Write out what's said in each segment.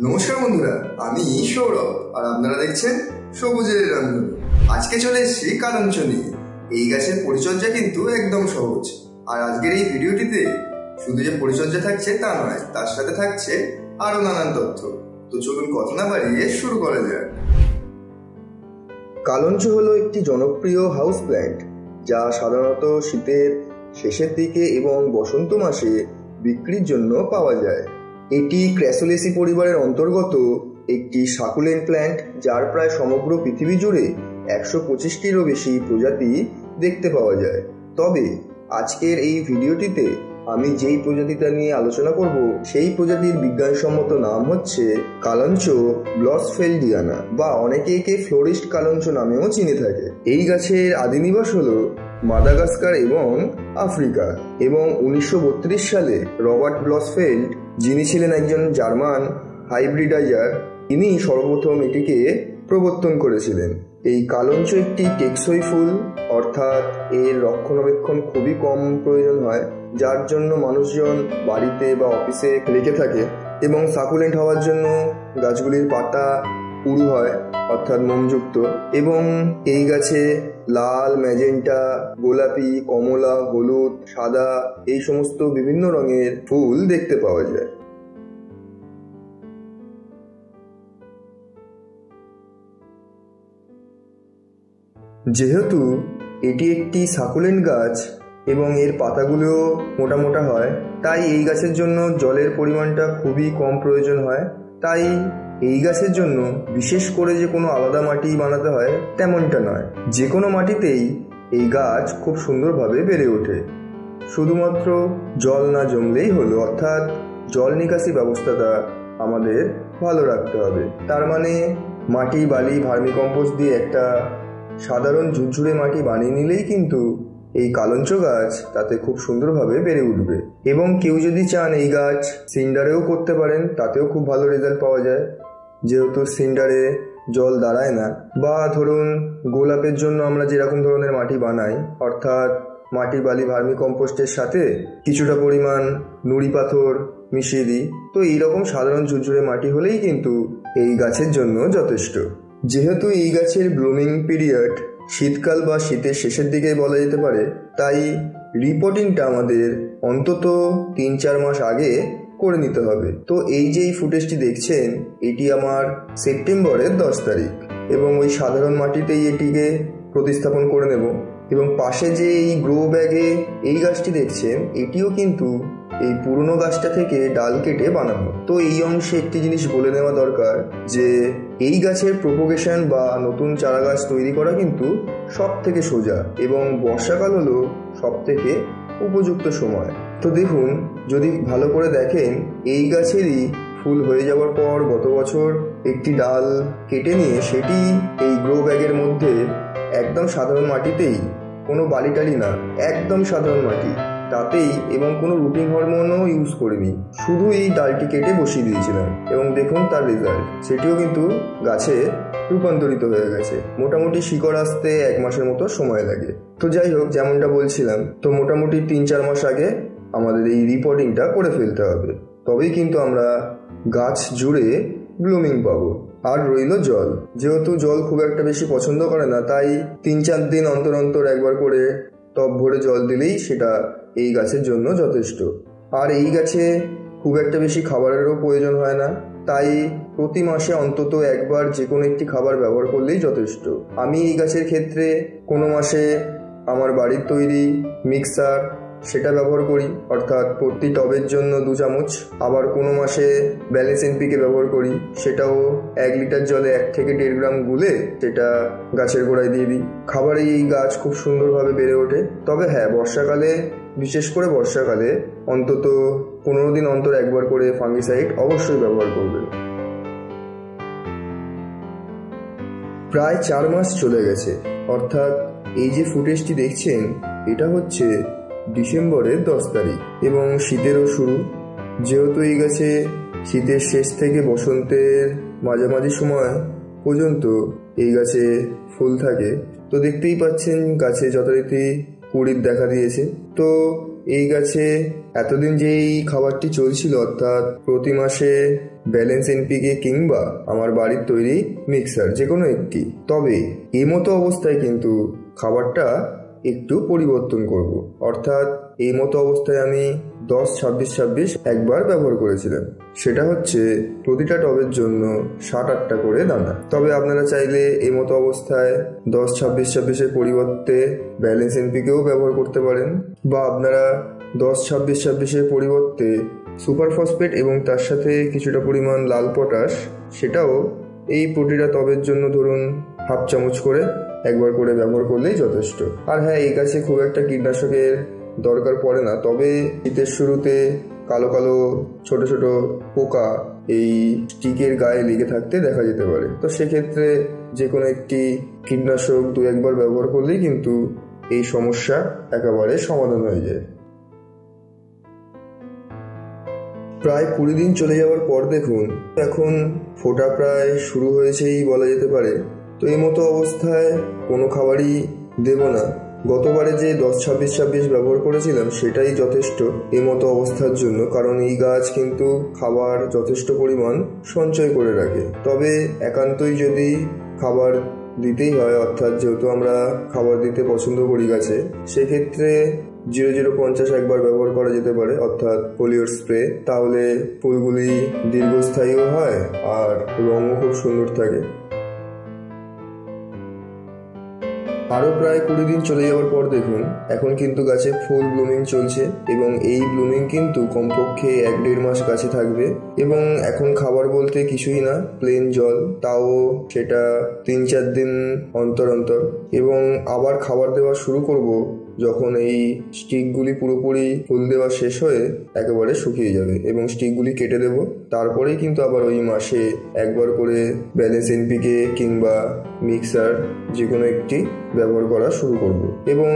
নমস্কার বন্ধুরা, আমি সৌরভ আর আপনারা দেখছেন সবুজের রান্ধুনি। আজকে চলে এসেছি কালঞ্চ নিয়ে। এই গাছের পরিচর্যা কিন্তু একদম সহজ। আর আজকের এই ভিডিওটিতে শুধু যে পরিচর্যা থাকছে তা নয়, তার সাথে থাকছে আরো নানান তথ্য। তো চলুন কথা না বাড়িয়ে শুরু করা যাক। কালঞ্চ হলো একটি জনপ্রিয় হাউস প্ল্যান্ট, যা সাধারণত শীতের শেষের দিকে এবং বসন্ত মাসে বিক্রির জন্য পাওয়া যায়। এটি ক্র্যাসোলেসি পরিবারের অন্তর্গত একটি সাকুলেন্ট প্ল্যান্ট, যার প্রায় সমগ্র পৃথিবী জুড়ে 125টিরও বেশি প্রজাতি দেখতে পাওয়া যায়। তবে আজকের এই ভিডিওটিতে আমি যেই প্রজাতিটা নিয়ে আলোচনা করব সেই প্রজাতির বিজ্ঞানসম্মত নাম হচ্ছে কালঞ্চ ব্লসফেল্ডিয়ানা, বা অনেকে একে ফ্লোরিস্ট কালঞ্চ নামেও চিনে থাকে। এই গাছের আদি নিবাস হলো মাদাগাস্কার এবং আফ্রিকা, এবং 1932 সালে রবার্ট ব্লসফেল্ড, যিনি ছিলেন একজন জার্মান হাইব্রিডাইজার, তিনি সর্বপ্রথম এটিকে প্রবর্তন করেছিলেন। এই কালঞ্চ একটি টেকসই ফুল, অর্থাৎ এর রক্ষণাবেক্ষণ খুবই কম প্রয়োজন হয়, যার জন্য মানুষজন বাড়িতে বা অফিসে রেখে থাকে। এবং সাকুলেন্ট হওয়ার জন্য গাছগুলির পাতা পুরু হয়, অর্থাৎ মোমযুক্ত, এবং এই গাছে লাল, ম্যাজেন্টা, গোলাপি, কমলা, হলুদ, সাদা এই সমস্ত বিভিন্ন রঙের ফুল দেখতে পাওয়া যায়। যেহেতু এটি একটি সাকুলেন্ট গাছ এবং এর পাতাগুলোও মোটা মোটা হয়, তাই এই গাছের জন্য জলের পরিমাণটা খুবই কম প্রয়োজন হয়। তাই এই গাছের জন্য বিশেষ করে যে কোনো আলাদা মাটি বানাতে হয় তেমনটা নয়, যে কোনো মাটিতেই এই গাছ খুব সুন্দরভাবে বেড়ে ওঠে। শুধুমাত্র জল না জমলেই হলো, অর্থাৎ জল নিকাশি ব্যবস্থাটা আমাদের ভালো রাখতে হবে। তার মানে মাটি, বালি, ভার্মিকম্পোস্ট দিয়ে একটা সাধারণ ঝুরঝুরে মাটি বানিয়ে নিলেই কিন্তু এই কালঞ্চ গাছ তাতে খুব সুন্দরভাবে বেড়ে উঠবে। এবং কেউ যদি চান এই গাছ সিন্ডারেও করতে পারেন, তাতেও খুব ভালো রেজাল্ট পাওয়া যায়, যেহেতু সিন্ডারে জল দাঁড়ায় না। বা ধরুন গোলাপের জন্য আমরা যেরকম ধরনের মাটি বানাই, অর্থাৎ মাটি, বালি, ভার্মিকম্পোস্টের সাথে কিছুটা পরিমাণ নুড়ি পাথর মিশিয়ে দিই, তো এইরকম সাধারণ ঝুরঝুরে মাটি হলেই কিন্তু এই গাছের জন্য যথেষ্ট। যেহেতু এই গাছের ব্লুমিং পিরিয়ড শীতকাল বা শীতের শেষের দিকে বলা যেতে পারে, তাই রিপোর্টিংটা আমাদের অন্তত 3-4 মাস আগে করে নিতে হবে। তো এই যে এই ফুটেজটি দেখছেন, এটি আমার সেপ্টেম্বরের 10 তারিখ, এবং ওই সাধারণ মাটিতেই এটিকে প্রতিস্থাপন করে নেব। এবং পাশে যে এই গ্রো ব্যাগে এই গাছটি দেখছেন, এটিও কিন্তু এই পুরনো গাছটা থেকে ডাল কেটে বানানো। তো এই অংশে একটি জিনিস বলে নেওয়া দরকার, যে এই গাছের প্রোপোগেশন বা নতুন চারা গাছ তৈরি করা কিন্তু সব থেকে সোজা, এবং বর্ষাকাল হলো সব থেকে উপযুক্ত সময়। তো দেখুন, যদি ভালো করে দেখেন, এই গাছেরই ফুল হয়ে যাওয়ার পর গত বছর একটি ডাল কেটে নিয়ে সেটি এই গ্রো ব্যাগের মধ্যে একদম সাধারণ মাটিতেই, কোনো বালি টালি না, একদম সাধারণ মাটি, তাতেই, এবং কোনো রুটিন হরমোনও ইউজ করিনি, শুধু এই ডালটি কেটে বসিয়ে দিয়েছিলাম, এবং দেখুন তার রেজাল্ট, সেটিও কিন্তু গাছে রূপান্তরিত হয়ে গেছে। মোটামুটি শিকড় আসতে 1 মাসের মতো সময় লাগে। তো যাই হোক, যেমনটা বলছিলাম, তো মোটামুটি 3-4 মাস আগে আমাদের এই রিপোর্টিংটা করে ফেলতে হবে, তবেই কিন্তু আমরা গাছ জুড়ে ব্লুমিং পাবো। আর রইল জল, যেহেতু জল খুব একটা বেশি পছন্দ করে না, তাই 3-4 দিন অন্তর অন্তর একবার করে টব ভরে জল দিলেই সেটা এই গাছের জন্য যথেষ্ট। আর এই গাছে খুব একটা বেশি খাবারেরও প্রয়োজন হয় না, তাই প্রতি মাসে অন্তত একবার যে কোনো একটি খাবার ব্যবহার করলেই যথেষ্ট। আমি এই গাছের ক্ষেত্রে কোনো মাসে আমার বাড়ির তৈরি মিক্সার সেটা ব্যবহার করি, অর্থাৎ প্রতি টবের জন্য 2 চামচ। আবার কোনো মাসে ব্যালেন্স এনপিকে ব্যবহার করি, সেটাও 1 লিটার জলে 1 থেকে 1.5 গ্রাম গুলে সেটা গাছের গোড়ায় দিয়ে দিই। খাবারে এই গাছ খুব সুন্দরভাবে বেড়ে ওঠে। তবে হ্যাঁ, বর্ষাকালে, বিশেষ করে বর্ষাকালে অন্তত 15 দিন অন্তর একবার করে ফাঙ্গিসাইড অবশ্যই ব্যবহার করবেন। প্রায় 4 মাস চলে গেছে, অর্থাৎ এই যে ফুটেজটি দেখছেন, এটা হচ্ছে ডিসেম্বরের 10 তারিখ, এবং শীতেরও শুরু। যেহেতু এই গাছে শীতের শেষ থেকে বসন্তের মাঝামাঝি সময় পর্যন্ত এই গাছে ফুল থাকে, তো দেখতেই পাচ্ছেন গাছে যথারীতি কুড়ির দেখা দিয়েছে। তো এই গাছে এতদিন যে এই খাবারটি চলছিল, অর্থাৎ প্রতি মাসে ব্যালেন্স এনপিকে কিংবা আমার বাড়ির তৈরি মিক্সার যে কোনো একটি, তবে এই মতো অবস্থায় কিন্তু খাবারটা একটু পরিবর্তন করব। অর্থাৎ এই মতো অবস্থায় আমি 10-26-26 একবার ব্যবহার করেছিলাম। সেটা হচ্ছে প্রতিটা টবের জন্য 7-8টা করে দানা। তবে আপনারা চাইলে এই মতো অবস্থায় 10-26-26-এর পরিবর্তে ব্যালেন্স এনপিকেও ব্যবহার করতে পারেন, বা আপনারা 10-26-26-এর পরিবর্তে সুপার ফসফেট এবং তার সাথে কিছুটা পরিমাণ লাল পটাশ, সেটাও এই প্রতিটা টবের জন্য ধরুন 1/2 চামচ করে একবার করে ব্যবহার করলেই যথেষ্ট। আর হ্যাঁ, এই গাছে খুব একটা কীটনাশকের দরকার পড়ে না, তবে শীতের শুরুতে কালো কালো ছোট ছোট পোকা এই স্টিকের গায়ে লেগে থাকতে দেখা যেতে পারে। তো সেক্ষেত্রে যে কোনো একটি কীটনাশক 2-1বার ব্যবহার করলেই কিন্তু এই সমস্যা একেবারে সমাধান হয়ে যায়। প্রায় 20 দিন চলে যাওয়ার পর দেখুন এখন ফোটা প্রায় শুরু হয়েছেই বলা যেতে পারে। তো এই মতো অবস্থায় কোনো খাবারই দেব না। গতবারে যে 10-26-26 ব্যবহার করেছিলাম সেটাই যথেষ্ট এই মতো অবস্থার জন্য, কারণ এই গাছ কিন্তু খাবার যথেষ্ট পরিমাণ সঞ্চয় করে রাখে। তবে একান্তই যদি খাবার দিতেই হয়, অর্থাৎ যেহেতু আমরা খাবার দিতে পছন্দ করি গাছে, সেক্ষেত্রে 0050 একবার ব্যবহার করা যেতে পারে, অর্থাৎ পোলিওর স্প্রে। তাহলে ফুলগুলি দীর্ঘস্থায়ীও হয় আর রঙও খুব সুন্দর থাকে। আরও প্রায় 20 দিন চলে যাওয়ার পর দেখুন এখন কিন্তু গাছে ফুল ব্লুমিং চলছে, এবং এই ব্লুমিং কিন্তু কমপক্ষে 1-1.5 মাস গাছে থাকবে। এবং এখন খাবার বলতে কিছুই না, প্লেন জল, তাও সেটা 3-4 দিন অন্তর অন্তর। এবং আবার খাবার দেওয়া শুরু করব যখন এই স্টিকগুলি পুরোপুরি ফুল দেওয়া শেষ হয়ে একেবারে শুকিয়ে যাবে, এবং স্টিকগুলি কেটে দেব। তারপরেই কিন্তু আবার ওই মাসে একবার করে ব্যালেন্স এনপিকে কিংবা মিক্সার যে কোনো একটি ব্যবহার করা শুরু করব। এবং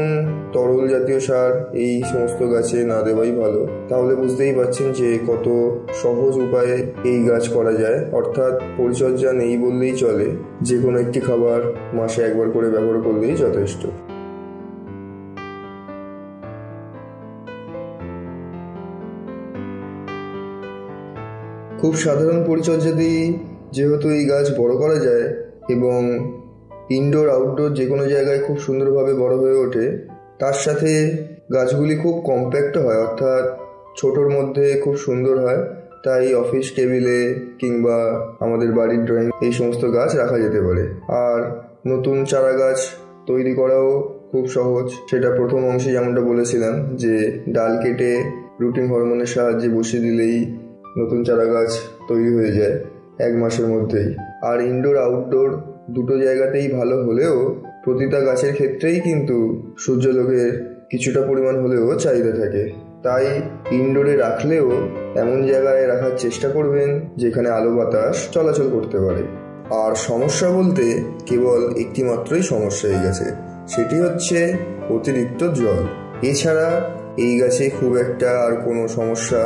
তরল জাতীয় সার এই সমস্ত গাছে না দেওয়াই ভালো। তাহলে বুঝতেই পারছেন যে কত সহজ উপায়ে এই গাছ করা যায়, অর্থাৎ পরিচর্যা নেই বললেই চলে। যে কোনো একটি খাবার মাসে একবার করে ব্যবহার করলেই যথেষ্ট। খুব সাধারণ পরিচর্যা দিয়ে যেহেতু এই গাছ বড় করা যায়, এবং ইনডোর আউটডোর যে কোনো জায়গায় খুব সুন্দরভাবে বড় হয়ে ওঠে, তার সাথে গাছগুলি খুব কম্প্যাক্ট হয়, অর্থাৎ ছোটোর মধ্যে খুব সুন্দর হয়। তাই অফিস টেবিলে কিংবা আমাদের বাড়ির ড্রয়িং এই সমস্ত গাছ রাখা যেতে পারে। আর নতুন চারা গাছ তৈরি করাও খুব সহজ। সেটা প্রথম অংশে যেমনটা বলেছিলাম যে ডাল কেটে রুটিং হরমোনের সাহায্যে বসিয়ে দিলেই নতুন চারা গাছ তৈরি হয়ে যায় 1 মাসের মধ্যেই। আর ইনডোর আউটডোর দুটো জায়গাতেই ভালো হলেও প্রতিটা গাছের ক্ষেত্রেই কিন্তু সূর্যালোকের কিছুটা পরিমাণ হলেও চাহিদা থাকে। তাই ইনডোরে রাখলেও এমন জায়গায় রাখার চেষ্টা করবেন যেখানে আলো বাতাস চলাচল করতে পারে। আর সমস্যা বলতে কেবল একটি মাত্রই সমস্যা এই গাছে, সেটি হচ্ছে অতিরিক্ত জল। এছাড়া এই গাছে খুব একটা আর কোনো সমস্যা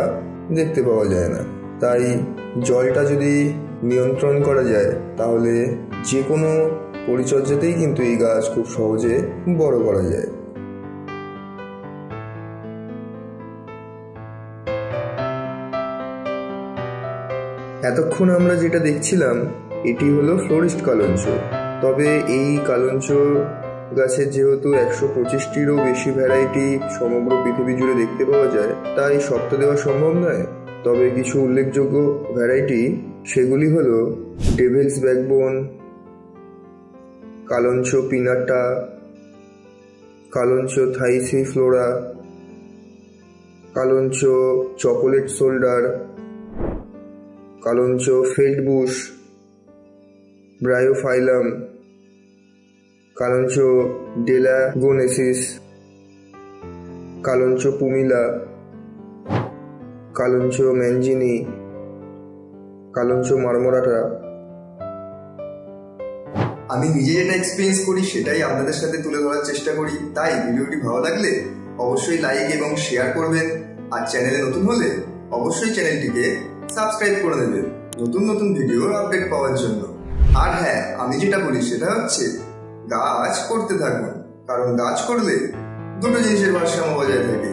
দেখতে পাওয়া যায় না। তাই জলটা যদি নিয়ন্ত্রণ করা যায় তাহলে যে কোনো পরিচর্যাতেই কিন্তু এই গাছ খুব সহজে বড় করা যায়। এতক্ষণ আমরা যেটা দেখছিলাম এটি হলো ফ্লোরিস্ট কালঞ্চ। তবে এই কালঞ্চ গাছের যেহেতু 125টিরও বেশি ভ্যারাইটি সমগ্র পৃথিবী জুড়ে দেখতে পাওয়া যায়, তাই সব তো দেওয়া সম্ভব নয়। তবে কিছু উল্লেখযোগ্য ভ্যারাইটি, সেগুলি হলো devil's backbone, kalanchoe pinnata, kalanchoe thyrsiflora, kalanchoe chocolate shoulder, kalanchoe ফেল্ডবুশ, bryophyllum, kalanchoe delagoensis, kalanchoe pumila, kalanchoe manginii, kalanchoe marmorata. আমি নিজে যেটা এক্সপিরিয়েন্স করি সেটাই আপনাদের সাথে তুলে ধরার চেষ্টা করি। তাই ভিডিওটি ভালো লাগলে অবশ্যই লাইক এবং শেয়ার করবেন। আর চ্যানেলে নতুন হলে অবশ্যই চ্যানেলটিকে সাবস্ক্রাইব করে দেবেন নতুন নতুন ভিডিও আপডেট পাওয়ার জন্য। আর হ্যাঁ, আমি যেটা বলি সেটা হচ্ছে গাছ করতে থাকুন, কারণ গাছ করলে দুটো জিনিসের ভারসাম্য বজায় থাকে,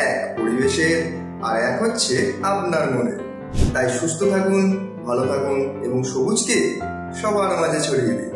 এক পরিবেশের আর এক হচ্ছে আপনার মনে। তাই সুস্থ থাকুন, ভালো থাকুন এবং সবুজকে সবার মাঝে ছড়িয়ে দিন।